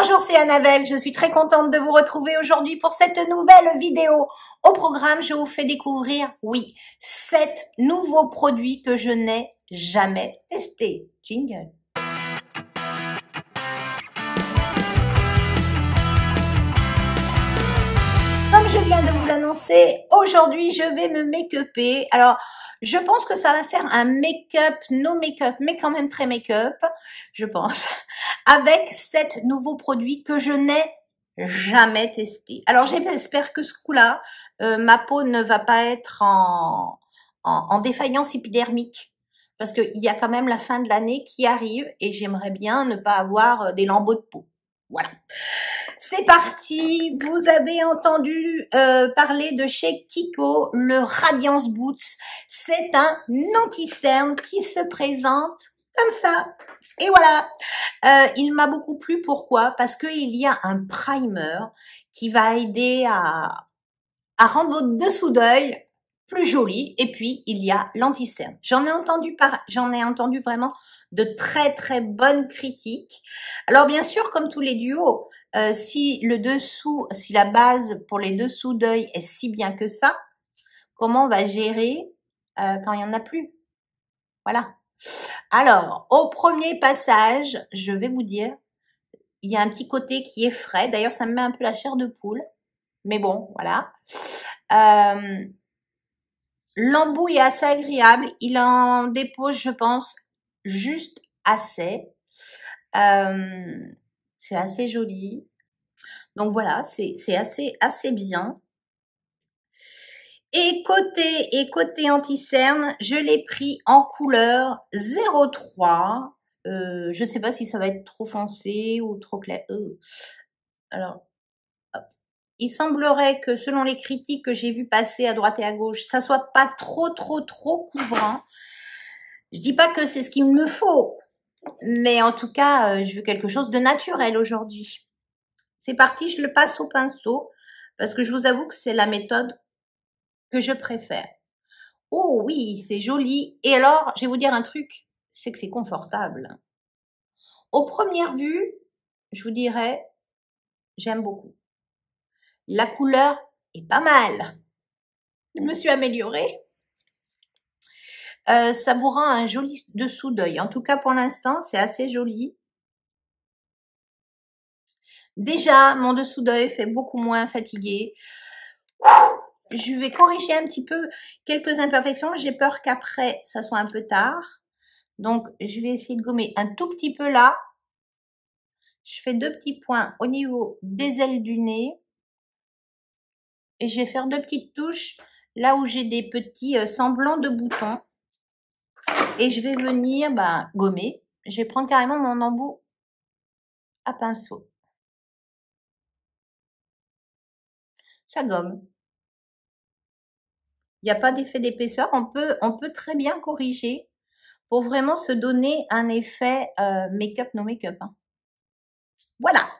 Bonjour, c'est Annabelle, je suis très contente de vous retrouver aujourd'hui pour cette nouvelle vidéo. Au programme, je vous fais découvrir, oui, 7 nouveaux produits que je n'ai jamais testés. Jingle. Comme je viens de vous l'annoncer, aujourd'hui, je vais me make-upper. Alors, je pense que ça va faire un make-up, no make-up, mais quand même très make-up, je pense, avec 7 nouveaux produits que je n'ai jamais testés. Alors, j'espère que ce coup-là, ma peau ne va pas être en défaillance épidermique, parce qu'il y a quand même la fin de l'année qui arrive et j'aimerais bien ne pas avoir des lambeaux de peau. Voilà. C'est parti, vous avez entendu parler de chez Kiko, le Radiance Boots. C'est un anti-cerne qui se présente comme ça. Et voilà, il m'a beaucoup plu. Pourquoi? Parce qu'il y a un primer qui va aider à rendre votre dessous d'œil plus joli. Et puis, il y a l'anti-cerne. J'en ai entendu vraiment de très, très bonnes critiques. Alors, bien sûr, comme tous les duos, si la base pour les dessous d'œil est si bien que ça, comment on va gérer quand il n'y en a plus? Voilà. Alors, au premier passage, je vais vous dire, il y a un petit côté qui est frais. D'ailleurs, ça me met un peu la chair de poule. Mais bon, voilà. L'embout est assez agréable. Il en dépose, je pense, juste assez. C'est assez joli. Donc voilà, c'est assez bien. Et côté anti-cerne, je l'ai pris en couleur 03. Je sais pas si ça va être trop foncé ou trop clair. Alors, hop. Il semblerait que selon les critiques que j'ai vues passer à droite et à gauche, ça soit pas trop couvrant. Je dis pas que c'est ce qu'il me faut, mais en tout cas, je veux quelque chose de naturel aujourd'hui. C'est parti, je le passe au pinceau parce que je vous avoue que c'est la méthode que je préfère. Oh oui, c'est joli. Et alors, je vais vous dire un truc, c'est que c'est confortable. Aux premières vues, je vous dirais, j'aime beaucoup. La couleur est pas mal. Je me suis améliorée. Ça vous rend un joli dessous d'œil. En tout cas, pour l'instant, c'est assez joli. Déjà, mon dessous d'œil fait beaucoup moins fatigué. Je vais corriger un petit peu quelques imperfections. J'ai peur qu'après, ça soit un peu tard. Donc, je vais essayer de gommer un tout petit peu là. Je fais 2 petits points au niveau des ailes du nez. Et je vais faire 2 petites touches là où j'ai des petits semblants de boutons. Et je vais venir gommer. Je vais prendre carrément mon embout à pinceau. Ça gomme. Il n'y a pas d'effet d'épaisseur. On peut très bien corriger pour vraiment se donner un effet make-up, no make-up. Hein. Voilà.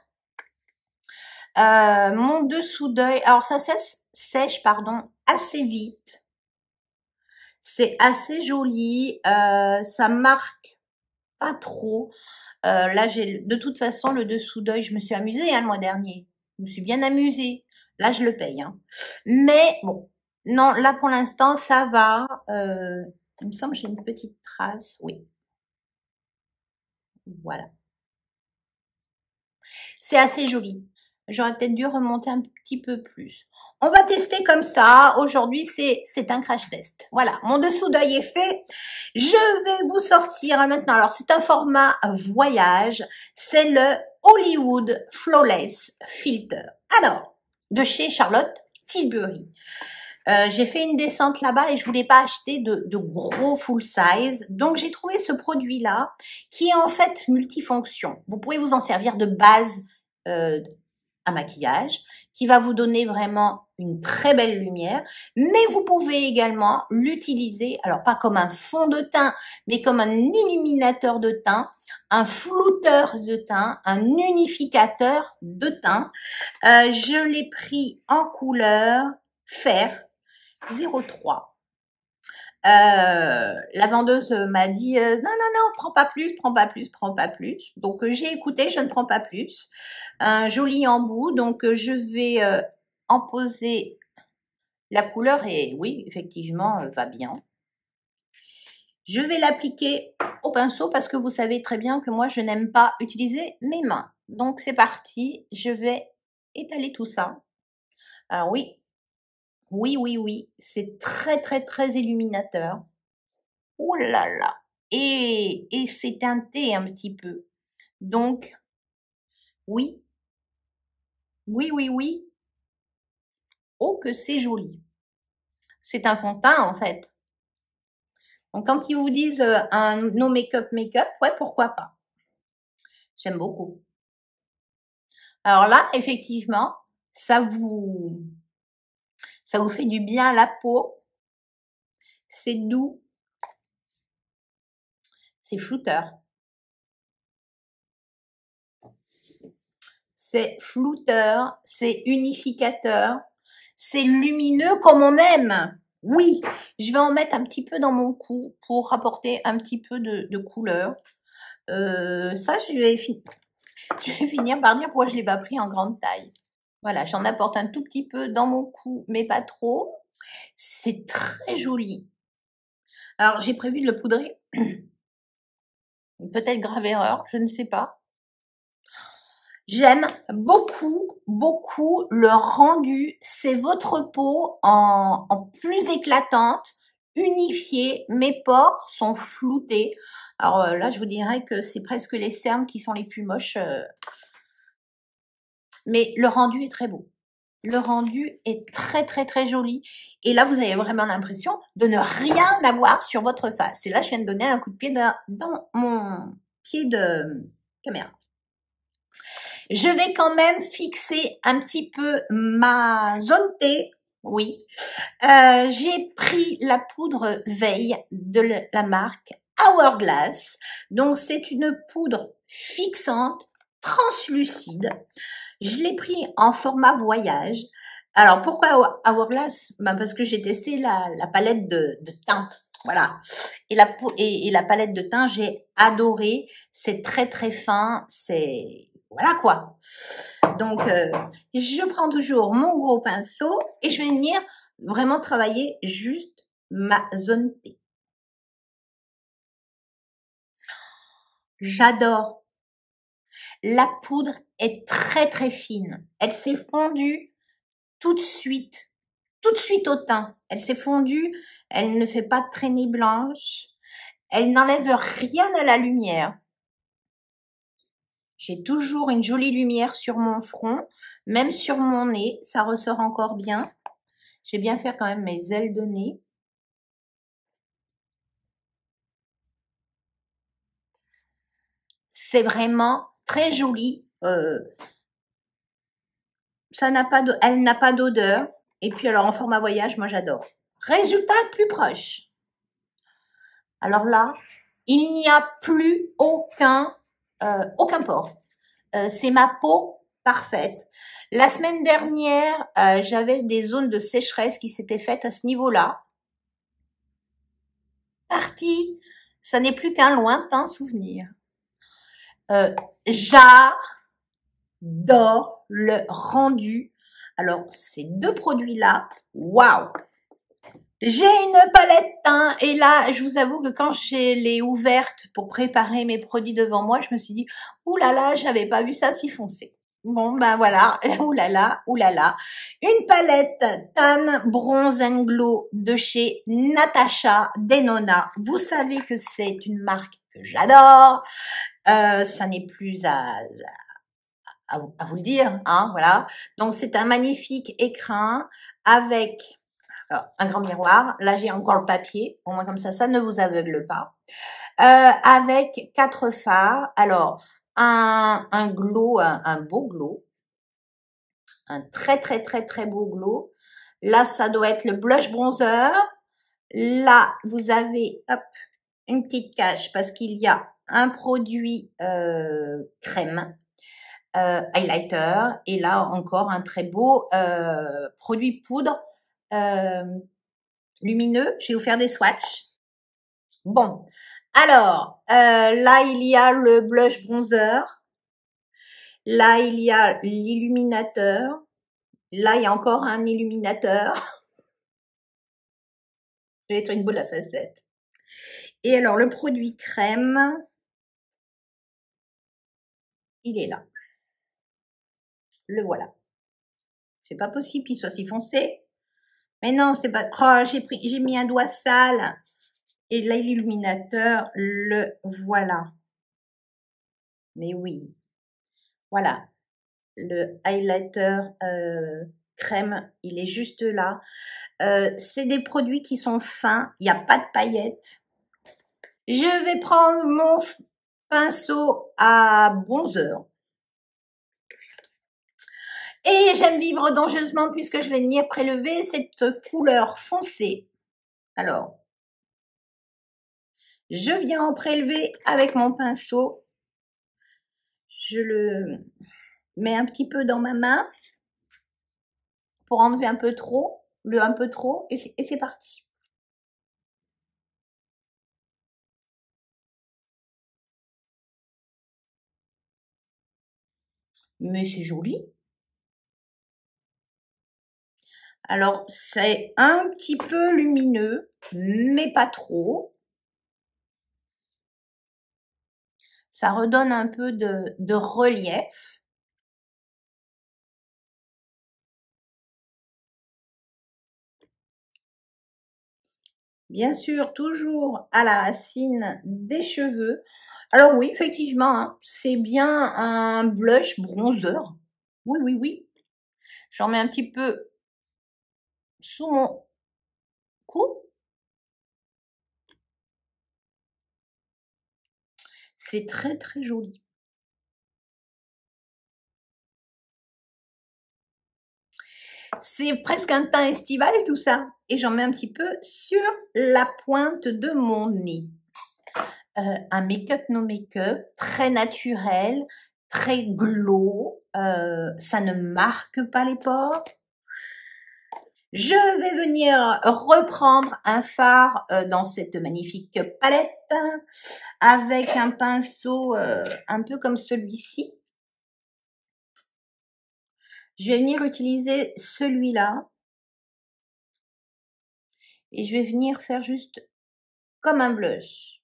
Mon dessous d'œil. Alors ça sèche assez vite. C'est assez joli. Ça marque pas trop. Là, j'ai de toute façon le dessous d'œil. Je me suis amusée le mois dernier. Je me suis bien amusée. Là, je le paye. Hein. Mais bon, non, là pour l'instant, ça va. Il me semble que j'ai une petite trace. Oui. Voilà. C'est assez joli. J'aurais peut-être dû remonter un petit peu plus. On va tester comme ça. Aujourd'hui, c'est un crash test. Voilà, mon dessous d'œil est fait. Je vais vous sortir maintenant. Alors, c'est un format voyage. C'est le Hollywood Flawless Filter. Alors, de chez Charlotte Tilbury. J'ai fait une descente là-bas et je voulais pas acheter de gros full size. Donc, j'ai trouvé ce produit-là qui est en fait multifonction. Vous pouvez vous en servir de base à maquillage qui va vous donner vraiment une très belle lumière. Mais vous pouvez également l'utiliser, alors pas comme un fond de teint, mais comme un illuminateur de teint, un flouteur de teint, un unificateur de teint. Je l'ai pris en couleur fer 03. La vendeuse m'a dit non, non, non, prends pas plus, prends pas plus, prends pas plus. Donc j'ai écouté, je ne prends pas plus. Un joli embout, donc je vais en poser. La couleur est, oui, effectivement, va bien. Je vais l'appliquer au pinceau parce que vous savez très bien que moi, je n'aime pas utiliser mes mains. Donc, c'est parti. Je vais étaler tout ça. Alors oui, oui, oui, oui. C'est très, très, très illuminateur. Ouh là là. Et c'est teinté un petit peu. Donc, oui, oui, oui, oui. Oh, que c'est joli. C'est un fond de teint, en fait. Donc, quand ils vous disent un no make-up, make-up, ouais, pourquoi pas. J'aime beaucoup. Alors là, effectivement, ça vous, ça vous fait du bien à la peau. C'est doux. C'est flouteur. C'est flouteur. C'est unificateur. C'est lumineux comme on aime. Oui, je vais en mettre un petit peu dans mon cou pour apporter un petit peu de couleur. Ça, je vais finir par dire pourquoi je l'ai pas pris en grande taille. Voilà, j'en apporte un tout petit peu dans mon cou, mais pas trop. C'est très joli. Alors, j'ai prévu de le poudrer. Peut-être grave erreur, je ne sais pas. J'aime beaucoup, beaucoup le rendu. C'est votre peau en plus éclatante, unifiée. Mes pores sont floutés. Alors là, je vous dirais que c'est presque les cernes qui sont les plus moches. Mais le rendu est très beau. Le rendu est très, très, très joli. Et là, vous avez vraiment l'impression de ne rien avoir sur votre face. Et là, je viens de donner un coup de pied dans mon pied de caméra. Je vais quand même fixer un petit peu ma zone T. Oui. J'ai pris la poudre Veille de la marque Hourglass. Donc, c'est une poudre fixante, translucide. Je l'ai pris en format voyage. Alors, pourquoi Hourglass? Ben parce que j'ai testé la palette de teint. Voilà. Et la palette de teint, j'ai adoré. C'est très, très fin. C'est, voilà quoi. Donc, je prends toujours mon gros pinceau et je vais venir vraiment travailler juste ma zone T. J'adore. La poudre est très, très fine. Elle s'est fondue tout de suite au teint. Elle s'est fondue, elle ne fait pas de traînées blanches, elle n'enlève rien à la lumière. J'ai toujours une jolie lumière sur mon front, même sur mon nez, ça ressort encore bien. J'ai bien faire quand même mes ailes de nez. C'est vraiment très joli. Elle n'a pas d'odeur. Et puis alors en format voyage, moi j'adore. Résultat plus proche. Alors là, il n'y a plus aucun pore. C'est ma peau parfaite. La semaine dernière, j'avais des zones de sécheresse qui s'étaient faites à ce niveau-là. Parti, ça n'est plus qu'un lointain souvenir. J'adore le rendu. Alors, ces deux produits-là, waouh! J'ai une palette teint et là, je vous avoue que quand je l'ai ouverte pour préparer mes produits devant moi, je me suis dit, ouh là là, j'avais pas vu ça si foncé. Bon, ben voilà, ouh là là, ouh là là. Une palette Tan Bronze and Glow de chez Natasha Denona. Vous savez que c'est une marque que j'adore. Ça n'est plus à vous le dire, hein, voilà. Donc, c'est un magnifique écrin avec alors, un grand miroir. Là, j'ai encore le papier. Au moins, comme ça ne vous aveugle pas. Avec 4 fards. Alors, un glow, un beau glow. Un très, très, très, très beau glow. Là, ça doit être le blush bronzer. Là, vous avez, hop, une petite cache parce qu'il y a un produit crème. Highlighter et là encore un très beau produit poudre lumineux. Je vais vous faire des swatchs. Bon, alors, là, il y a le blush bronzer. Là, il y a l'illuminateur. Là, il y a encore un illuminateur. Je vais être une boule à facettes. Et alors, le produit crème, il est là. Le voilà. C'est pas possible qu'il soit si foncé. Mais non, c'est pas... Oh, j'ai mis un doigt sale. Et là, l'illuminateur, le voilà. Mais oui. Voilà. Le highlighter crème, il est juste là. C'est des produits qui sont fins. Il n'y a pas de paillettes. Je vais prendre mon pinceau à bronzer. Et j'aime vivre dangereusement puisque je vais venir prélever cette couleur foncée. Alors, je viens en prélever avec mon pinceau. Je le mets un petit peu dans ma main pour enlever un peu trop, et c'est parti. Mais c'est joli. Alors, c'est un petit peu lumineux, mais pas trop. Ça redonne un peu de relief. Bien sûr, toujours à la racine des cheveux. Alors oui, effectivement, hein, c'est bien un blush bronzer. Oui, oui, oui. J'en mets un petit peu sous mon cou. C'est très, très joli. C'est presque un teint estival tout ça. Et j'en mets un petit peu sur la pointe de mon nez. Un make-up no make-up, très naturel, très glow. Ça ne marque pas les pores. Je vais venir reprendre un fard dans cette magnifique palette avec un pinceau un peu comme celui-ci. Je vais venir utiliser celui-là et je vais venir faire juste comme un blush,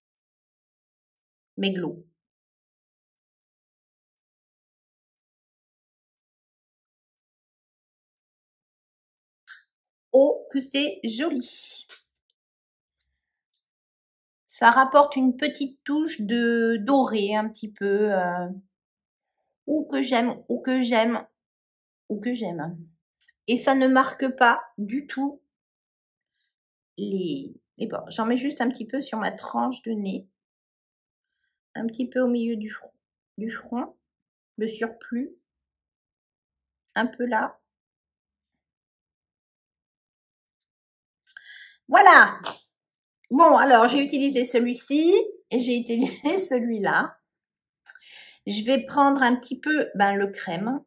mais glow. Oh, que c'est joli! Ça rapporte une petite touche de doré un petit peu, ou que j'aime, ou que j'aime, ou que j'aime. Et ça ne marque pas du tout les bords. J'en mets juste un petit peu sur ma tranche de nez, un petit peu au milieu du front, le surplus, un peu là. Voilà! Bon, alors j'ai utilisé celui-ci et j'ai utilisé celui-là. Je vais prendre un petit peu le crème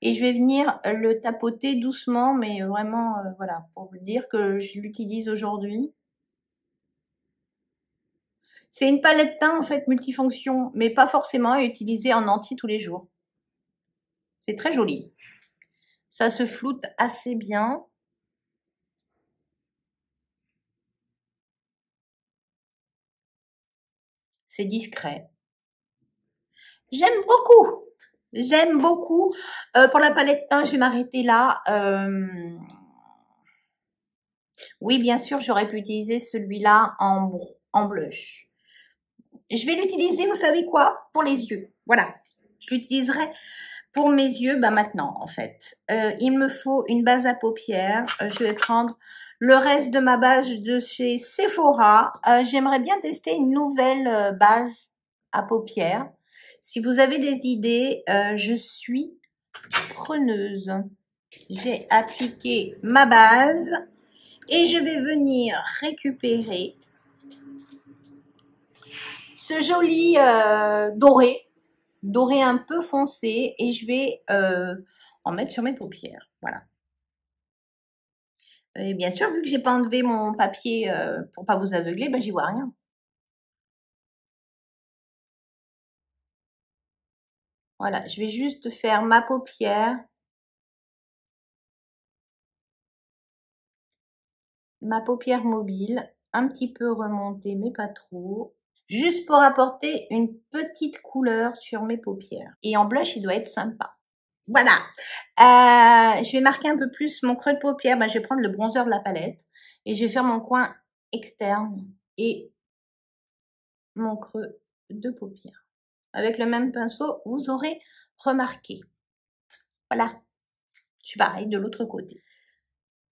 et je vais venir le tapoter doucement, mais vraiment, voilà, pour vous dire que je l'utilise aujourd'hui. C'est une palette teint en fait multifonction, mais pas forcément à utiliser en entier tous les jours. C'est très joli. Ça se floute assez bien. C'est discret. J'aime beaucoup. J'aime beaucoup. Pour la palette teint, je vais m'arrêter là. Oui, bien sûr, j'aurais pu utiliser celui-là en blush. Je vais l'utiliser, vous savez quoi? Pour les yeux. Voilà. Je l'utiliserai pour mes yeux maintenant, en fait. Il me faut une base à paupières. Je vais prendre le reste de ma base de chez Sephora. J'aimerais bien tester une nouvelle base à paupières. Si vous avez des idées, je suis preneuse. J'ai appliqué ma base et je vais venir récupérer ce joli doré un peu foncé, et je vais en mettre sur mes paupières. Voilà. Et bien sûr, vu que j'ai pas enlevé mon papier pour pas vous aveugler, ben j'y vois rien. Voilà, je vais juste faire ma paupière, mobile, un petit peu remontée, mais pas trop, juste pour apporter une petite couleur sur mes paupières. Et en blush, il doit être sympa. Voilà. Je vais marquer un peu plus mon creux de paupière. Ben, je vais prendre le bronzer de la palette et je vais faire mon coin externe et mon creux de paupière. Avec le même pinceau, vous aurez remarqué. Voilà. Je suis pareil de l'autre côté.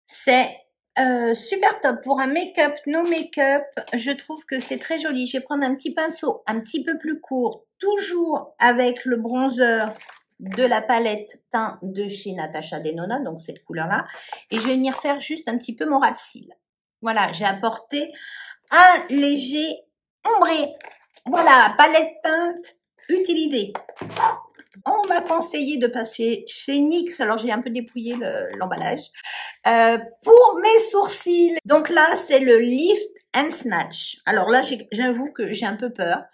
C'est super top pour un make-up, no make-up. Je trouve que c'est très joli. Je vais prendre un petit pinceau un petit peu plus court, toujours avec le bronzer de la palette teint de chez Natasha Denona, donc cette couleur-là. Et je vais venir faire juste un petit peu mon ras de cils. Voilà, j'ai apporté un léger ombré. Voilà, palette teinte utilisée. On m'a conseillé de passer chez NYX, alors j'ai un peu dépouillé l'emballage, pour mes sourcils. Donc là, c'est le Lift and Snatch. Alors là, j'avoue que j'ai un peu peur.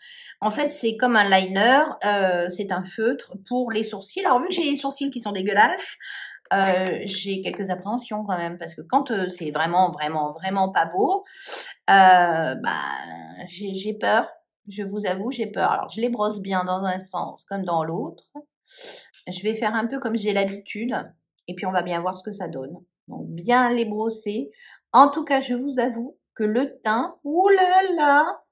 En fait, c'est comme un liner, c'est un feutre pour les sourcils. Alors vu que j'ai les sourcils qui sont dégueulasses, j'ai quelques appréhensions quand même, parce que quand c'est vraiment pas beau, j'ai peur. Je vous avoue, j'ai peur. Alors, je les brosse bien dans un sens comme dans l'autre. Je vais faire un peu comme j'ai l'habitude, et puis on va bien voir ce que ça donne. Donc, bien les brosser. En tout cas, je vous avoue que le teint, oulala,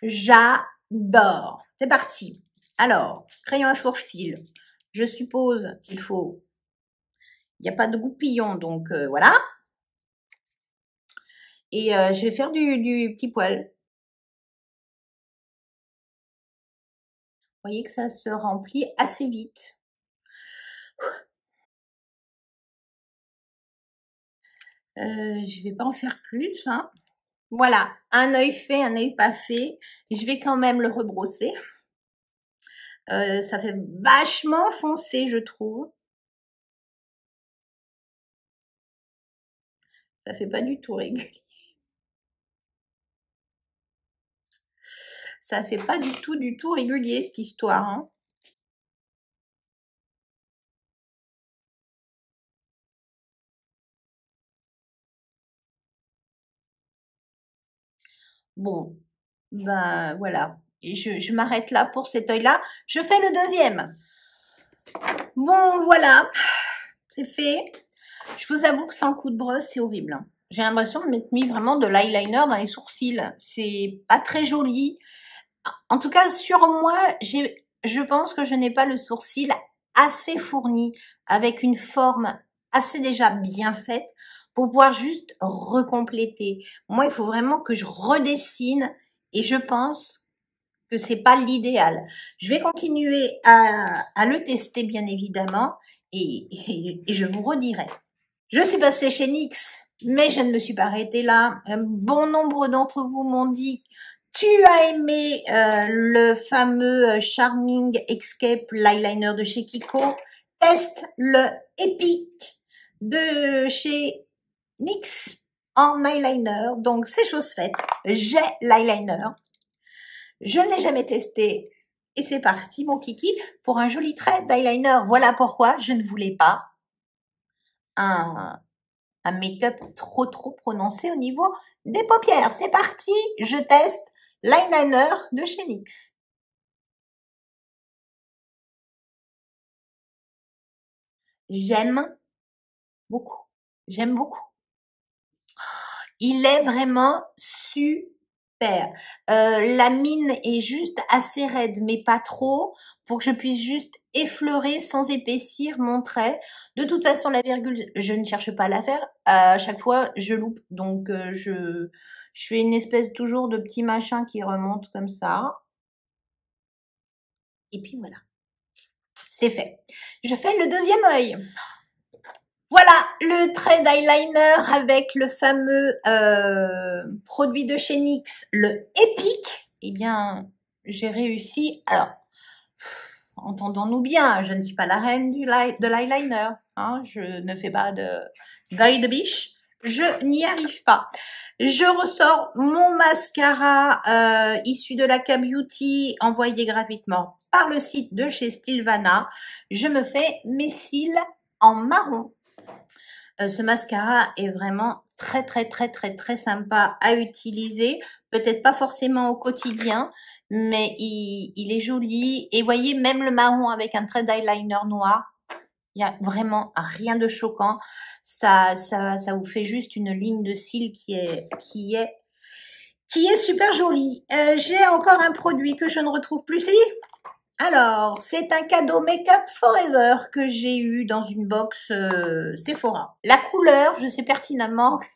j'adore. C'est parti. Alors, crayon à sourcil. Je suppose qu'il faut... Il n'y a pas de goupillon, donc voilà. Et je vais faire du petit poil. Vous voyez que ça se remplit assez vite. Je vais pas en faire plus, hein. Voilà, un œil fait, un œil pas fait. Je vais quand même le rebrosser. Ça fait vachement foncé, je trouve. Ça fait pas du tout régulier. Ça fait pas du tout régulier, cette histoire, hein. Bon, ben voilà. Et je m'arrête là pour cet œil-là. Je fais le deuxième. Bon, voilà. C'est fait. Je vous avoue que sans coup de brosse, c'est horrible, hein. J'ai l'impression de m'être mis vraiment de l'eyeliner dans les sourcils. C'est pas très joli. En tout cas, sur moi, je pense que je n'ai pas le sourcil assez fourni, avec une forme assez déjà bien faite, pour pouvoir juste recompléter. Moi, il faut vraiment que je redessine, et je pense que c'est pas l'idéal. Je vais continuer à le tester, bien évidemment, et je vous redirai. Je suis passée chez NYX, mais je ne me suis pas arrêtée là. Un bon nombre d'entre vous m'ont dit: tu as aimé le fameux Charming Escape l'eyeliner de chez Kiko. Teste le Epic de chez NYX en eyeliner. Donc c'est chose faite. J'ai l'eyeliner. Je ne l'ai jamais testé. Et c'est parti, mon kiki, pour un joli trait d'eyeliner. Voilà pourquoi je ne voulais pas un make-up trop prononcé au niveau des paupières. C'est parti, je teste l'eyeliner de chez NYX. J'aime beaucoup. J'aime beaucoup. Il est vraiment super. La mine est juste assez raide, mais pas trop, pour que je puisse juste effleurer sans épaissir mon trait. De toute façon, la virgule, je ne cherche pas à la faire. À chaque fois, je loupe. Donc, je fais une espèce toujours de petit machin qui remonte comme ça. Et puis voilà. C'est fait. Je fais le deuxième œil. Voilà le trait d'eyeliner avec le fameux produit de chez NYX, le Epic. Eh bien, j'ai réussi. Alors, entendons-nous bien, je ne suis pas la reine de l'eyeliner, hein, je ne fais pas d'œil de biche, Je n'y arrive pas. Je ressors mon mascara issu de la K-Beauty, envoyé gratuitement par le site de chez Stilvana. Je me fais mes cils en marron. Ce mascara est vraiment très sympa à utiliser. Peut-être pas forcément au quotidien, mais il est joli. Et voyez, même le marron avec un trait d'eyeliner noir, il y a vraiment rien de choquant. Ça vous fait juste une ligne de cils qui est super jolie. J'ai encore un produit que je ne retrouve plus. Alors, c'est un cadeau Make-up Forever que j'ai eu dans une box Sephora. La couleur, je sais pertinemment que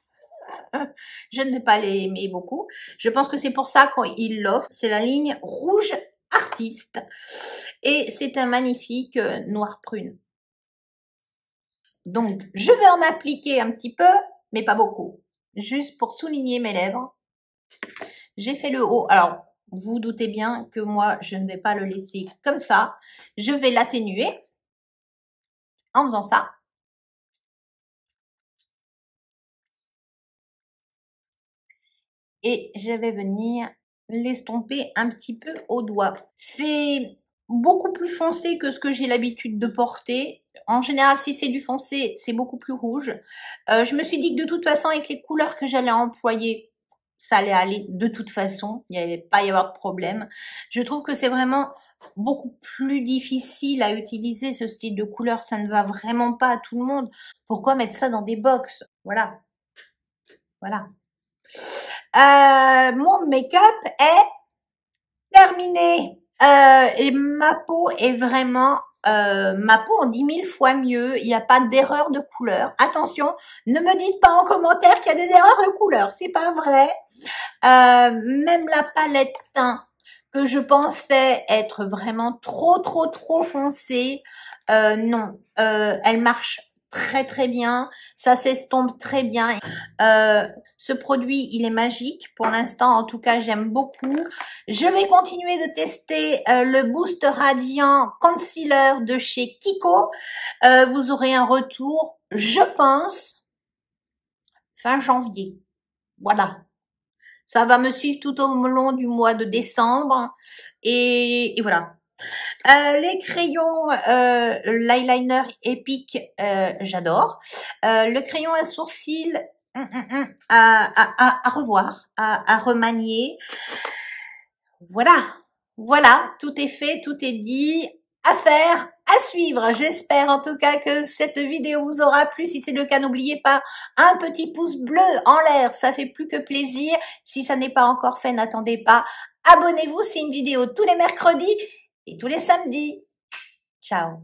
je ne vais pas l'aimer beaucoup. Je pense que c'est pour ça qu'il l'offre. C'est la ligne Rouge Artiste. Et c'est un magnifique noir prune. Donc, je vais en appliquer un petit peu, mais pas beaucoup. Juste pour souligner mes lèvres. J'ai fait le haut. Alors, vous doutez bien que moi, je ne vais pas le laisser comme ça. Je vais l'atténuer en faisant ça. Et je vais venir l'estomper un petit peu au doigt. C'est beaucoup plus foncé que ce que j'ai l'habitude de porter. En général, si c'est du foncé, c'est beaucoup plus rouge. Je me suis dit que de toute façon, avec les couleurs que j'allais employer, ça allait aller de toute façon. Il n'y allait pas y avoir de problème. Je trouve que c'est vraiment beaucoup plus difficile à utiliser ce style de couleur. Ça ne va vraiment pas à tout le monde. Pourquoi mettre ça dans des box? Voilà. Voilà. Mon make-up est terminé. Et ma peau est vraiment ma peau en 10 000 fois mieux. Il n'y a pas d'erreur de couleur. Attention, ne me dites pas en commentaire qu'il y a des erreurs de couleur. C'est pas vrai. Même la palette teint que je pensais être vraiment trop foncée, non, elle marche très bien, ça s'estompe très bien. Ce produit, il est magique. Pour l'instant, en tout cas, j'aime beaucoup. Je vais continuer de tester le Boost Radiant Concealer de chez Kiko. Vous aurez un retour, je pense, fin janvier. Voilà. Ça va me suivre tout au long du mois de décembre. Et voilà. Les crayons, l'eyeliner Epic, j'adore. Le crayon à sourcils, à revoir, à remanier. Voilà, tout est fait, tout est dit, à faire, à suivre. J'espère en tout cas que cette vidéo vous aura plu. Si c'est le cas, n'oubliez pas un petit pouce bleu en l'air, ça fait plus que plaisir. Si ça n'est pas encore fait, n'attendez pas. Abonnez-vous, c'est une vidéo tous les mercredis et tous les samedis. Ciao.